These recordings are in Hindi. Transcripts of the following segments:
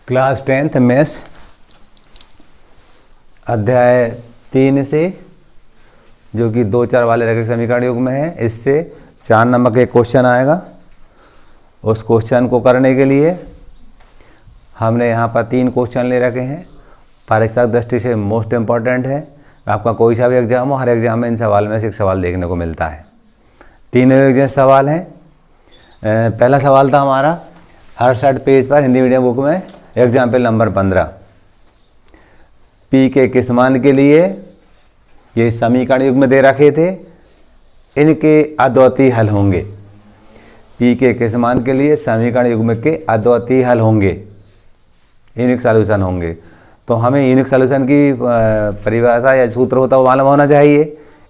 क्लास 10th मैथ्स अध्याय 3 से जो कि 2, 4 वाले रैखिक समीकरण युग में है, इससे 4 नंबर का एक क्वेश्चन आएगा। उस क्वेश्चन को करने के लिए हमने यहाँ पर 3 क्वेश्चन ले रखे हैं। परीक्षा की दृष्टि से मोस्ट इम्पॉर्टेंट है। आपका कोई सा भी एग्जाम हो, हर एग्जाम में इन सवाल में से एक सवाल देखने को मिलता है। 3 एग्जाम सवाल हैं। पहला सवाल था हमारा 68 पेज पर हिंदी मीडियम बुक में, एग्जाम्पल नंबर 15। पी के किस मान के लिए ये समीकरण युग में दे रखे थे, इनके अद्वितीय हल होंगे। पी के किस मान के लिए समीकरण युग में के अद्वितीय हल होंगे, यूनिक सॉल्यूशन होंगे। तो हमें यूनिक सॉल्यूशन की परिभाषा या सूत्र होता वो मालूम होना चाहिए।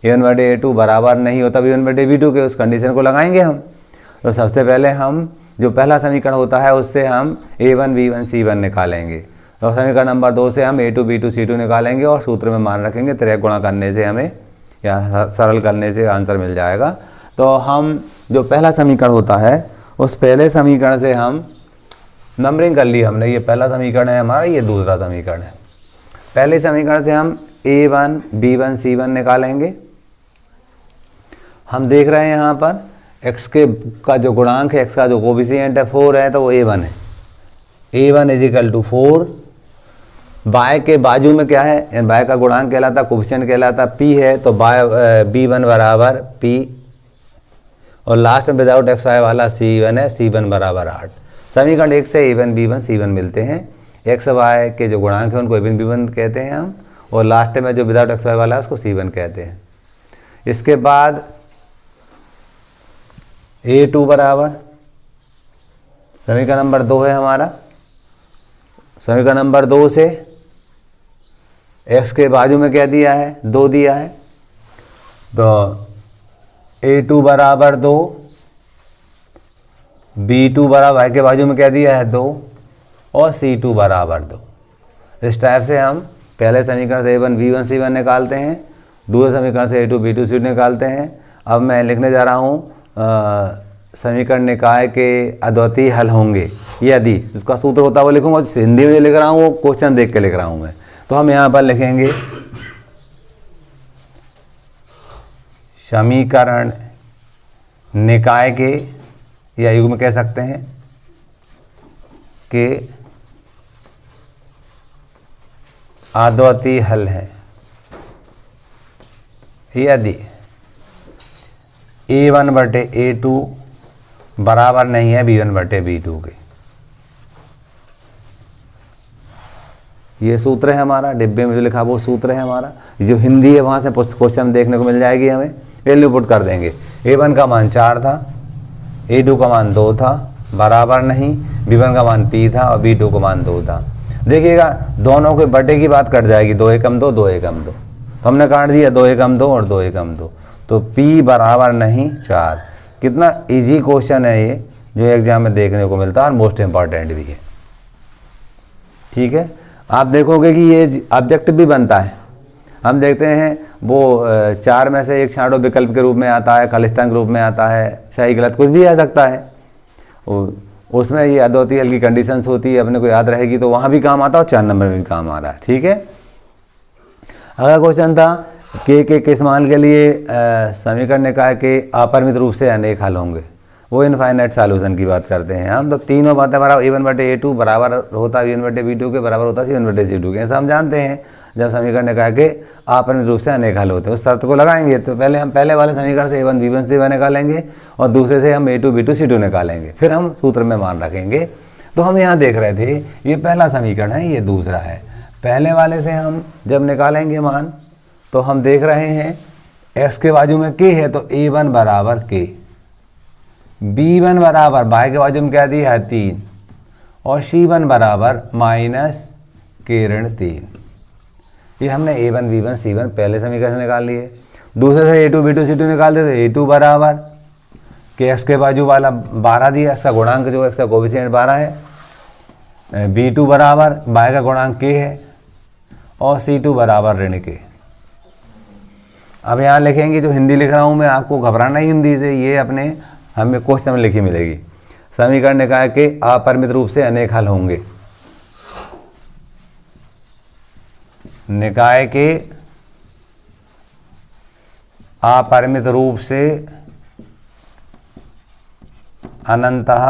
a1/a2 बराबर नहीं होता b1/b2 के, उस कंडीशन को लगाएंगे हम। तो सबसे पहले हम जो पहला समीकरण होता है उससे हम a1 b1 c1 निकालेंगे। तो समीकरण नंबर 2 से हम a2 b2 c2 निकालेंगे और सूत्र में मान रखेंगे। त्रिक गुणा करने से हमें या सरल करने से आंसर मिल जाएगा। तो हम जो पहला समीकरण होता है उस पहले समीकरण से हम नंबरिंग कर ली हमने। ये पहला समीकरण है हमारा, ये दूसरा समीकरण है। पहले समीकरण से हम a1 b1 c1 निकालेंगे। हम देख रहे हैं यहाँ पर x के का जो गुणांक है, x का जो कोफिशिएंट है 4 है, तो वो a1 है। a1 = 4। y के बाजू में क्या है, y का गुणांक कहलाता, कोफिशिएंट कहलाता p है, तो b1 बराबर p और लास्ट में विदाउट एक्स वाई वाला c1 है, c1 बराबर 8। समीकरण 1 से a1 b1 c1 मिलते हैं। एक्स वाई के जो गुणांक है उनको a1 b1 कहते हैं हम, और लास्ट में जो विदाउट एक्स वाई वाला है उसको c1 कहते हैं। इसके बाद a2 बराबर समीकरण नंबर 2 है हमारा। समीकरण नंबर 2 से x के बाजू में क्या दिया है, 2 दिया है, तो a2 बराबर 2, b2 बराबर y के बाजू में क्या दिया है 2 और c2 बराबर 2। इस टाइप से हम पहले समीकरण से a1 b1 c1 निकालते हैं, दूसरे समीकरण से a2 b2 c2 निकालते हैं। अब मैं लिखने जा रहा हूँ समीकरण निकाय के अद्वितीय हल होंगे यदि, इसका सूत्र होता है वो लिखूंगा। हिंदी में जो लिख रहा हूँ वो क्वेश्चन देख के लिख रहा हूँ मैं। तो हम यहाँ पर लिखेंगे समीकरण निकाय के या युग में कह सकते हैं कि अद्वितीय हल है यदि a1/a2 बराबर नहीं है b1/b2 के। ये सूत्र है हमारा, डिब्बे में जो लिखा वो सूत्र है हमारा। जो हिंदी है वहाँ से क्वेश्चन देखने को मिल जाएगी हमें। वैल्यू पुट कर देंगे। a1 का मान 4 था, a2 का मान 2 था, बराबर नहीं, b1 का मान p था और b2 का मान 2 था। देखिएगा दोनों के बटे की बात कट जाएगी, 2 एकम 2, 2 एकम 2। तो हमने काट दिया 2 एकम 2 और 2 एकम 2, तो p बराबर नहीं 4। कितना इजी क्वेश्चन है ये, जो एग्जाम में देखने को मिलता है और मोस्ट इम्पॉर्टेंट भी है। ठीक है, आप देखोगे कि ये ऑब्जेक्टिव भी बनता है। हम देखते हैं वो 4 में से एक छांटो विकल्प के रूप में आता है, खालिस्तान के रूप में आता है, सही गलत कुछ भी आ सकता है। उसमें ये अद्वितीय हल की कंडीशंस होती है, अपने को याद रहेगी तो वहाँ भी काम आता है और 4 नंबर में भी काम आ रहा है। ठीक है, अगला क्वेश्चन था के किस मान के लिए समीकरण निकाय के अपरिमित रूप से अनेक हल होंगे। वो इनफाइनाइट सॉल्यूशन की बात करते हैं हम। तो तीनों बातें बराबर a1/a2 बराबर होता है b1/b2 के, बराबर होता है c1/c2 के, ऐसा हम जानते हैं। जब समीकरण निकाय के अपरिमित रूप से अनेक हल होते हैं उस शर्त को लगाएंगे। तो पहले हम पहले वाले समीकरण से a1 b1 c1 निकालेंगे और दूसरे से हम a2 b2 c2 निकालेंगे, फिर हम सूत्र में मान रखेंगे। तो हम यहाँ देख रहे थे ये पहला समीकरण है, ये दूसरा है। पहले वाले से हम जब निकालेंगे मान तो हम देख रहे हैं x के बाजू में k है, तो a1 बराबर k, b1 बराबर y के बाजू में क्या दिया है 3 और c1 बराबर -k-3। ये हमने a1 b1 c1 पहले समीकरण से निकाल लिए। दूसरे से a2 b2 c2 निकाल देते। a2 बराबर के x के बाजू वाला 12 दिया, इसका गुणांक जो x का कोफिशिएंट 12 है। b2 बराबर y का गुणांक k है और c2 बराबर ऋण k। अब यहाँ लिखेंगे, जो हिंदी लिख रहा हूँ मैं, आपको घबराना ही हिंदी से, ये अपने हमें क्वेश्चन में लिखी मिलेगी। समीकरण निकाय के अपरिमित रूप से अनेक हल होंगे। निकाय के अपरिमित रूप से अनंतः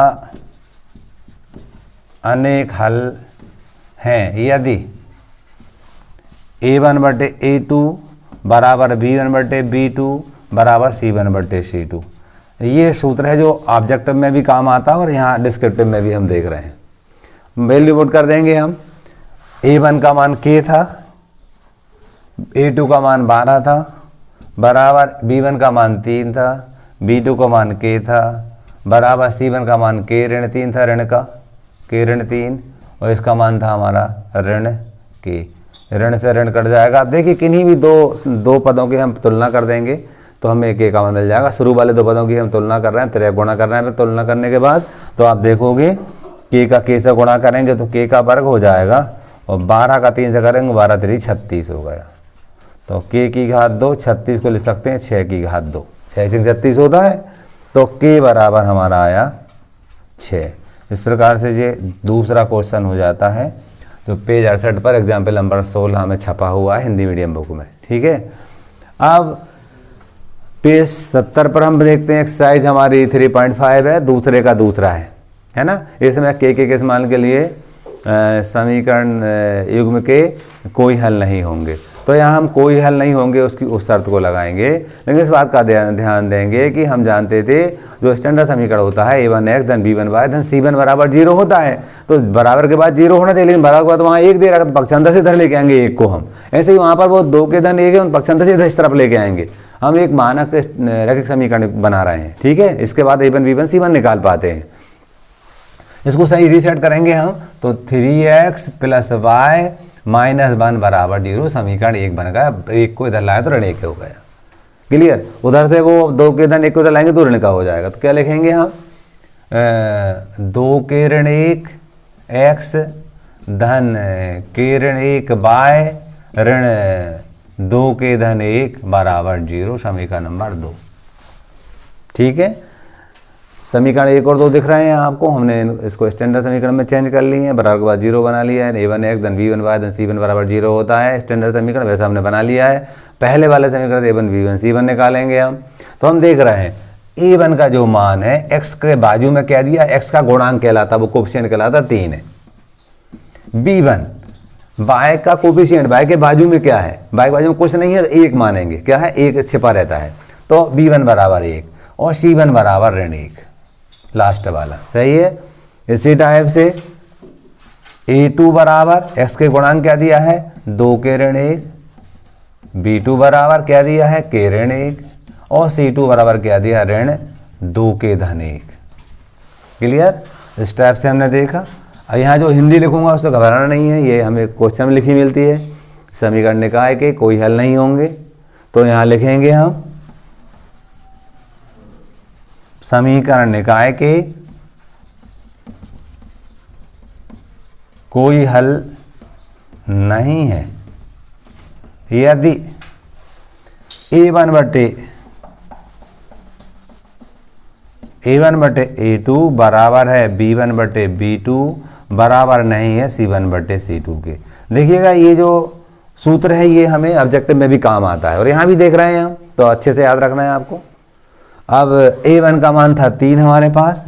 अनेक हल हैं यदि a1/a2 बराबर b1/b2 बराबर c1/c2। ये सूत्र है जो ऑब्जेक्टिव में भी काम आता है और यहाँ डिस्क्रिप्टिव में भी हम देख रहे हैं। वैल्यू पुट कर देंगे हम। a1 का मान k था, a2 का मान 12 था, बराबर b1 का मान 3 था, b2 का मान k था, बराबर c1 का मान k ऋण 3 था, ऋण का k ऋण 3, और इसका मान था हमारा ऋण k। ऋण से ऋण कट जाएगा। अब देखिए किन्हीं भी दो पदों की हम तुलना कर देंगे तो हमें एक का मान मिल जाएगा। शुरू वाले दो पदों की हम तुलना कर रहे हैं, त्रिया गुणा कर रहे हैं। फिर तुलना करने के बाद तो आप देखोगे k का k से गुणा करेंगे तो k का वर्ग हो जाएगा, और 12 का 3 से करेंगे 12 3 36 हो गया। तो k की घात 2, 36 को लिख सकते हैं 6 की घात 2, 6 से 36 होता है। तो k बराबर हमारा आया 6। इस प्रकार से ये दूसरा क्वेश्चन हो जाता है जो पेज 68 पर एग्जाम्पल नंबर 16 में छपा हुआ है हिंदी मीडियम बुक में। ठीक है, अब पेज 70 पर हम देखते हैं एक्सरसाइज हमारी 3.5 है, दूसरे का दूसरा है ना। इसमें के किस मान के लिए समीकरण युग्म के कोई हल नहीं होंगे। तो यहाँ हम कोई हल नहीं होंगे उसकी उस शर्त को लगाएंगे, लेकिन इस बात का ध्यान देंगे कि हम जानते थे जो स्टैंडर्ड समीकरण होता है a1x धन b1y धन c1 बराबर 0 होता है। तो बराबर के बाद 0 होना चाहिए, लेकिन बराबर के बाद वहाँ 1 दे रखा, तो पक्षांतर से इधर लेके आएंगे 1 को हम। ऐसे ही वहाँ पर वो 2 के धन 1 है, उन पक्षांतर से इधर इस तरफ लेके आएंगे। हम एक मानक रैखिक समीकरण बना रहे हैं। ठीक है, इसके बाद a1 b1 c1 निकाल पाते हैं। इसको सही रीसेट करेंगे हम तो 3x + y - 1 बराबर 0 समीकरण 1 बन गया। 1 को इधर लाया तो ऋण 1 हो गया। क्लियर। उधर से वो 2 के धन 1 को इधर लाएंगे तो ऋण का हो जाएगा। तो क्या लिखेंगे हम 2 के ऋण 1 x धन के ऋण 1 y ऋण 2 के धन 1 बराबर 0 समीकरण नंबर 2। ठीक है, समीकरण 1 और 2 दिख रहे हैं आपको। हमने इसको स्टैंडर्ड समीकरण में चेंज कर लिए हैं, बराबर के बाद 0 बना लिया है। a1x धन b1y धन c1 बराबर 0 होता है स्टैंडर्ड समीकरण, वैसा हमने बना लिया है। पहले वाले समीकरण a1 b1 c1 निकालेंगे हम। तो हम देख रहे हैं a1 का जो मान है x के बाजू में क्या दिया, x का गुणांक कहलाता, वो कोफिशिएंट कहलाता 3 है। b1 y का कोफिशिएंट, y के बाजू में क्या है, y के बाजू में कुछ नहीं है, 1 मानेंगे, क्या है 1 छिपा रहता है। तो b1 बराबर 1 और c1 बराबर ऋण 1 लास्ट वाला। सही है। इसी टाइप से a2 बराबर x के गुणांक क्या दिया है 2 के ऋण 1, b2 बराबर क्या दिया है k ऋण 1 और c2 बराबर क्या दिया ऋण 2 के धन 1। क्लियर। इस टाइप से हमने देखा। अब यहाँ जो हिंदी लिखूंगा उससे घबराना नहीं है, ये हमें क्वेश्चन में लिखी मिलती है। समीकरण निकाय के कोई हल नहीं होंगे, तो यहाँ लिखेंगे हम समीकरण निकाय के कोई हल नहीं है यदि a1/a2 बराबर है b1/b2 बराबर नहीं है c1/c2 के। देखिएगा ये जो सूत्र है ये हमें ऑब्जेक्टिव में भी काम आता है और यहाँ भी देख रहे हैं हम, तो अच्छे से याद रखना है आपको। अब a1 का मान था 3 हमारे पास,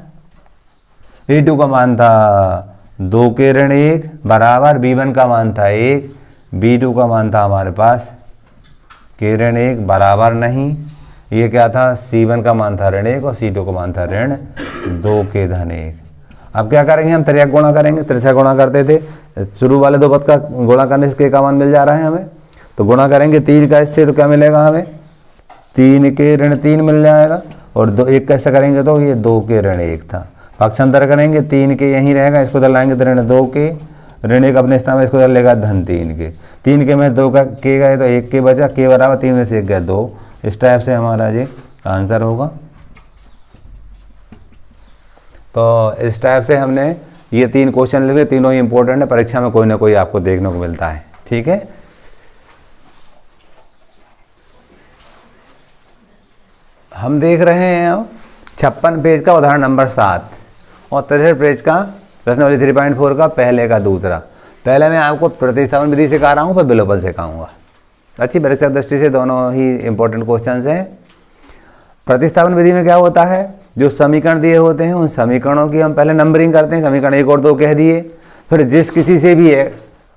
a2 का मान था 2 के ऋण 1 बराबर b1 का मान था 1, b2 का मान था हमारे पास के ऋण 1 बराबर नहीं, ये क्या था c1 का मान था ऋण 1 और c2 का मान था ऋण 2 के धन 1। अब क्या करेंगे हम त्रिया गुणा करेंगे, त्रिशा गुणा करते थे, शुरू वाले दो पद का गुणा करने से का मान मिल जा रहा है हमें। तो गुणा करेंगे 3 का इससे, तो क्या मिलेगा हमें 3 के ऋण 3 मिल जाएगा, और 1 कैसे करेंगे तो ये 2 के ऋण 1 था। पक्षांतर करेंगे 3 के यहीं रहेगा, इसको इधर लाएंगे तो ऋण 2 के ऋण 1 अपने स्थान में, इसको इधर लेगा धन 3 के। 3 के में 2 का के गए तो 1 के बचा, के बराबर 3 में से 1 गया 2। इस टाइप से हमारा ये आंसर होगा। तो इस टाइप से हमने ये 3 क्वेश्चन लिखे, तीनों ही इंपॉर्टेंट है, परीक्षा में कोई ना कोई आपको देखने को मिलता है। ठीक है, हम देख रहे हैं अब 56 पेज का उदाहरण नंबर 7 और 63 पेज का प्रश्नावली 3.4 का पहले का दूसरा। पहले मैं आपको प्रतिस्थापन विधि सिखा रहा हूँ, फिर विलोपन सिखाऊंगा। अच्छी परीक्षा दृष्टि से दोनों ही इंपॉर्टेंट क्वेश्चन हैं। प्रतिस्थापन विधि में क्या होता है, जो समीकरण दिए होते हैं उन समीकरणों की हम पहले नंबरिंग करते हैं। समीकरण 1 और 2 कह दिए, फिर जिस किसी से भी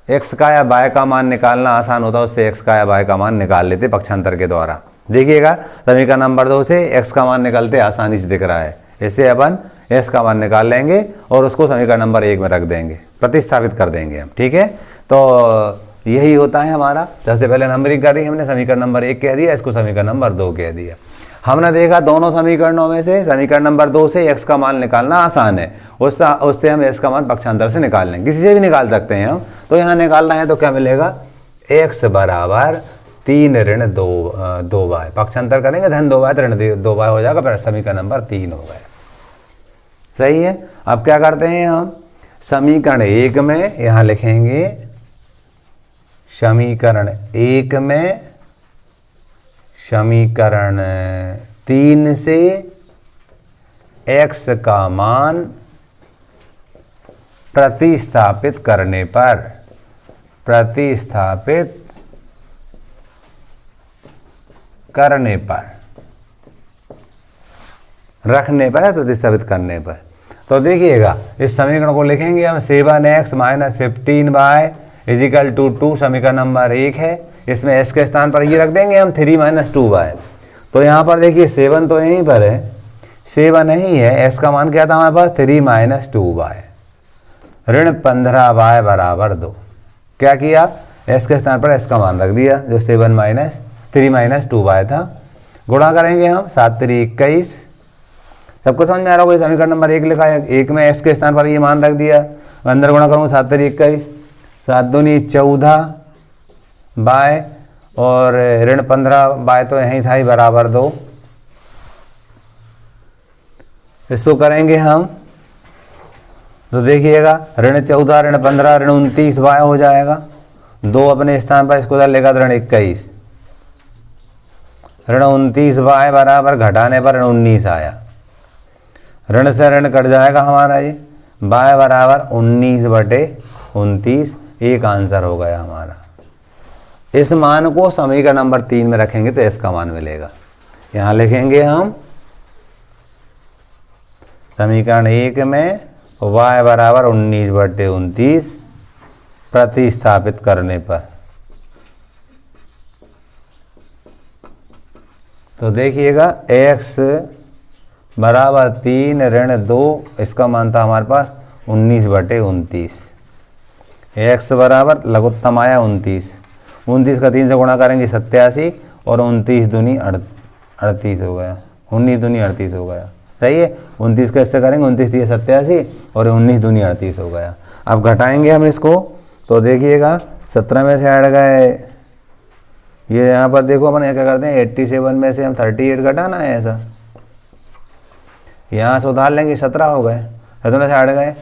एक्स का या वाई का मान निकालना आसान होता है उससे एक्स का या वाई का मान निकाल लेते पक्षांतर के द्वारा। देखिएगा समीकरण नंबर 2 से एक्स का मान निकालते आसानी से दिख रहा है। इससे अपन एक्स का मान निकाल लेंगे और उसको समीकरण नंबर 1 में रख देंगे, प्रतिस्थापित कर देंगे हम। ठीक है, तो यही होता है हमारा। सबसे पहले नंबरिंग करी हमने, समीकरण नंबर 1 कह दिया, इसको समीकरण नंबर 2 कह दिया। हमने देखा दोनों समीकरणों में से समीकरण नंबर 2 से एक्स का मान निकालना आसान है, उससे हम एक्स का मान पक्षांतर से निकाल लेंगे, किसी से भी निकाल सकते हैं हम। तो यहाँ निकालना है तो क्या मिलेगा, एक्स बराबर 3 ऋण 2 वाई, पक्षांतर करेंगे धन 2 वाई तो ऋण 2 वाई हो जाएगा, फिर समीकरण नंबर 3 हो गया। सही है। अब क्या करते हैं हम, समीकरण 1 में यहाँ लिखेंगे, समीकरण 1 में समीकरण 3 से x का मान प्रतिस्थापित करने पर रखने पर प्रतिस्थापित करने पर। तो देखिएगा इस समीकरण को लिखेंगे हम 7x minus 15y is equal to 2, समीकरण नंबर 1 है। इसमें s के स्थान पर ये रख देंगे हम 3 माइनस 2y। तो यहाँ पर देखिए 7 तो यहीं पर है, 7 नहीं है, s का मान क्या था हमारे पास 3 माइनस 2y, ऋण 15y बराबर 2। क्या किया, s के स्थान पर s का मान रख दिया जो 7 माइनस 3 माइनस 2y था। गुणा करेंगे हम 7 3 21। सबको समझ में आ रहा होगा, समीकरण नंबर 1 लिखा है, 1 में s के स्थान पर ये मान रख दिया, अंदर गुणा करूँगा 7 3 21, 7 दूनी 14 बाय और ऋण 15 बाय तो यहीं था ही बराबर 2। इसको करेंगे हम तो देखिएगा ऋण 14 ऋण 15 ऋण 29 बाय हो जाएगा, 2 अपने स्थान पर, इसको उधर लेगा ऋण 21, ऋण 29 बाय बराबर घटाने पर ऋण 19 आया, ऋण से ऋण कट जाएगा हमारा, ये बाय बराबर 19/29, एक आंसर हो गया हमारा। इस मान को समीकरण नंबर 3 में रखेंगे तो इसका मान मिलेगा। यहां लिखेंगे हम समीकरण 1 में y बराबर 19/29 प्रतिस्थापित करने पर। तो देखिएगा x बराबर 3 ऋण 2, इसका मान था हमारे पास 19/29, x बराबर लघुत्तम आया 29 का 3 से गुणा करेंगे 87 और 29 दूनी 38 हो गया, 19 दूनी 38 हो गया। सही है, 29 का इससे करेंगे 29 3 87 और 19 दूनी 38 हो गया। अब घटाएंगे हम इसको तो देखिएगा 17 में से हट गए, ये यहाँ पर देखो अपन क्या करते हैं 87 में से हम 38 घटाना है, ऐसा यहाँ से उधार लेंगे 17 हो गए, 17 से हट गए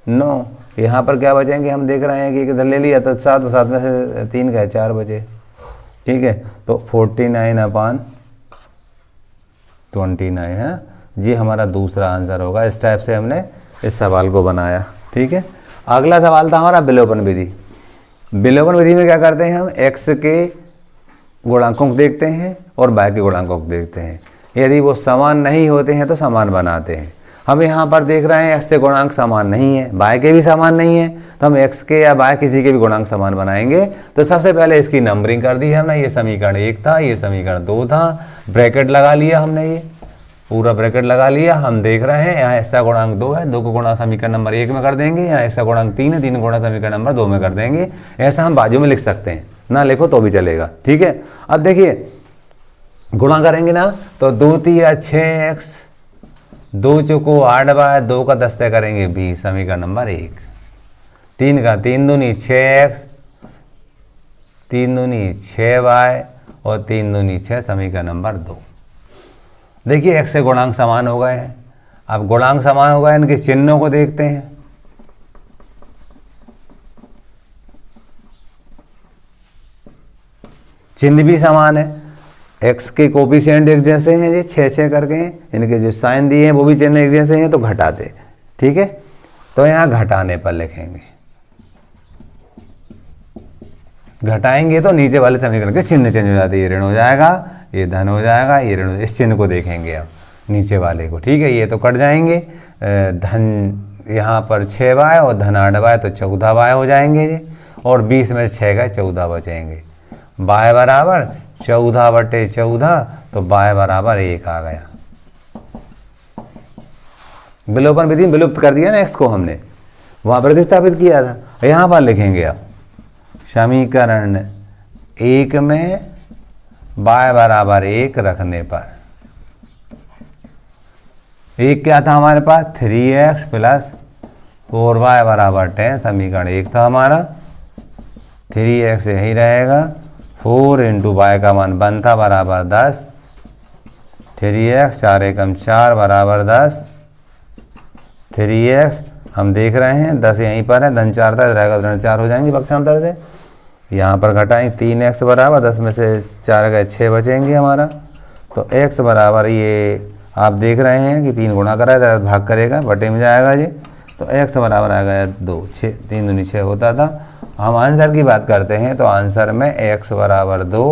9, यहाँ पर क्या बचेंगे हम देख रहे हैं कि इधर ले लिया तो 7 में से 3 गए 4 बचे। ठीक है, तो 49/29 है जी हमारा दूसरा आंसर होगा। इस टाइप से हमने इस सवाल को बनाया। ठीक है, अगला सवाल था हमारा विलोपन विधि। विलोपन विधि में क्या करते हैं हम, x के गुणांकों को देखते हैं और y के गुणांकों को देखते हैं, यदि वो समान नहीं होते हैं तो समान बनाते हैं। हम यहाँ पर देख रहे हैं x से गुणांक समान नहीं है, y के भी समान नहीं है, तो हम x के या y किसी के भी गुणांक समान बनाएंगे। तो सबसे पहले इसकी नंबरिंग कर दी है हमने, ये समीकरण 1 था, ये समीकरण 2 था, ब्रैकेट लगा लिया हमने, ये पूरा ब्रैकेट लगा लिया। हम देख रहे हैं यहाँ x का गुणांक 2 है, 2 को गुणा समीकरण नंबर 1 में कर देंगे, यहाँ x का गुणांक 3 है, 3 गुणा समीकरण नंबर 2 में कर देंगे। ऐसा हम बाजू में लिख सकते हैं, ना लिखो तो भी चलेगा। ठीक है, अब देखिए गुणा करेंगे ना तो 2 3 6x, 2 चौको 8y, 2 का 10 से करेंगे 20, समीकरण नंबर 1। 3 का 3 दूनी 6x, 3 दूनी 6y और 3 दूनी 6, समीकरण नंबर 2। देखिए x से गुणांक समान हो गए हैं। अब गुणांक समान हो गए, इनके चिन्हों को देखते हैं। चिन्ह भी समान है, x के कोफिशिएंट एक जैसे हैं, ये 6 करके हैं, इनके जो साइन दिए हैं वो भी चिन्ह एक जैसे हैं, तो घटाते। ठीक है, तो यहाँ घटाने पर लिखेंगे घटाएंगे तो नीचे वाले समीकरण के चिन्ह चेंज हो जाते हैं, ये ऋण हो जाएगा, ये धन हो जाएगा, ये ऋण, इस चिन्ह को देखेंगे अब नीचे वाले को, ठीक है। ये तो कट जाएंगे, धन यहाँ पर 6y और धन 8y तो 14y हो जाएंगे ये, और 20 में 6 गए 14 बचेंगे। y बराबर 14/14, तो y बराबर 1 आ गया। विलोपन विधि में विलुप्त कर दिया ना x को हमने, वहाँ प्रतिस्थापित किया था, यहाँ पर लिखेंगे अब समीकरण 1 में y बराबर 1 रखने पर, 1 क्या था हमारे पास, 3x + 4y बराबर 10, समीकरण 1 था हमारा। 3x यही रहेगा, 4 × y का मान 1 था बराबर 10, 3x 4 × 4 बराबर 10, 3x हम देख रहे हैं 10 यहीं पर है, धन 4 था, रहेगा ऋण 4 हो जाएंगे पक्षांतर से। यहाँ पर घटाएं 3x बराबर 10 में से 4 गए 6 बचेंगे हमारा। तो x बराबर ये आप देख रहे हैं कि 3 गुणा करा है, भाग करेगा, बटे में जाएगा ये, तो x बराबर आ गया 2, 6, 3 दूनी 6 होता था। हम आंसर की बात करते हैं तो आंसर में x बराबर 2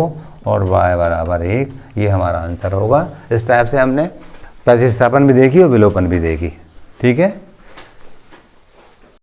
और y बराबर 1, ये हमारा आंसर होगा। इस टाइप से हमने प्रतिस्थापन भी देखी और विलोपन भी देखी, ठीक है।